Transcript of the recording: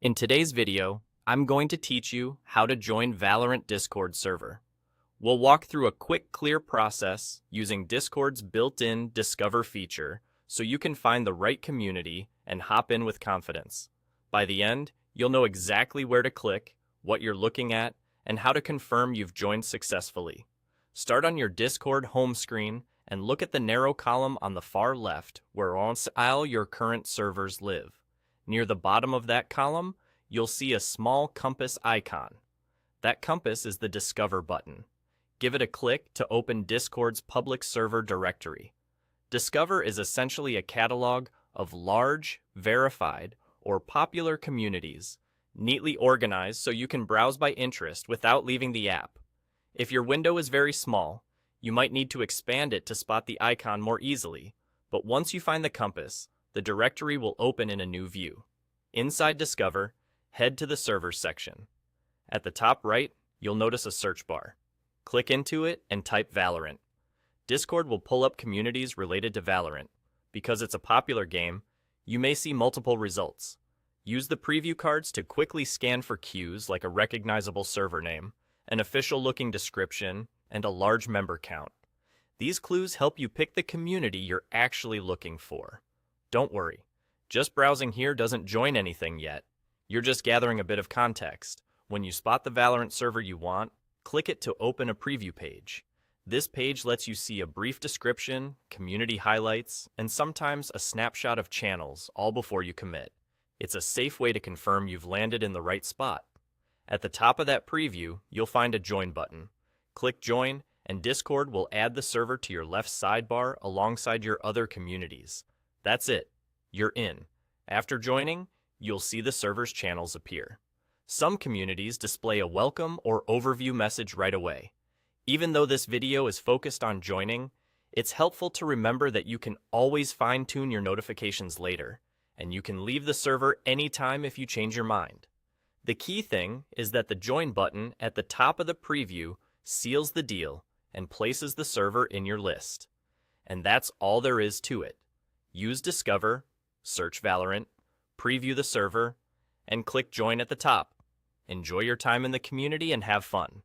In today's video, I'm going to teach you how to join Valorant Discord server. We'll walk through a quick, clear process using Discord's built-in Discover feature so you can find the right community and hop in with confidence. By the end, you'll know exactly where to click, what you're looking at, and how to confirm you've joined successfully. Start on your Discord home screen and look at the narrow column on the far left where all your current servers live. Near the bottom of that column, you'll see a small compass icon. That compass is the Discover button. Give it a click to open Discord's public server directory. Discover is essentially a catalog of large, verified, or popular communities, neatly organized so you can browse by interest without leaving the app. If your window is very small, you might need to expand it to spot the icon more easily, but once you find the compass, the directory will open in a new view. Inside Discover, head to the Servers section. At the top right, you'll notice a search bar. Click into it and type Valorant. Discord will pull up communities related to Valorant. Because it's a popular game, you may see multiple results. Use the preview cards to quickly scan for cues like a recognizable server name, an official-looking description, and a large member count. These clues help you pick the community you're actually looking for. Don't worry, just browsing here doesn't join anything yet. You're just gathering a bit of context. When you spot the Valorant server you want, click it to open a preview page. This page lets you see a brief description, community highlights, and sometimes a snapshot of channels, all before you commit. It's a safe way to confirm you've landed in the right spot. At the top of that preview, you'll find a Join button. Click Join, and Discord will add the server to your left sidebar alongside your other communities. That's it. You're in. After joining, you'll see the server's channels appear. Some communities display a welcome or overview message right away. Even though this video is focused on joining, it's helpful to remember that you can always fine-tune your notifications later, and you can leave the server anytime if you change your mind. The key thing is that the Join button at the top of the preview seals the deal and places the server in your list. And that's all there is to it. Use Discover, search Valorant, preview the server, and click Join at the top. Enjoy your time in the community and have fun.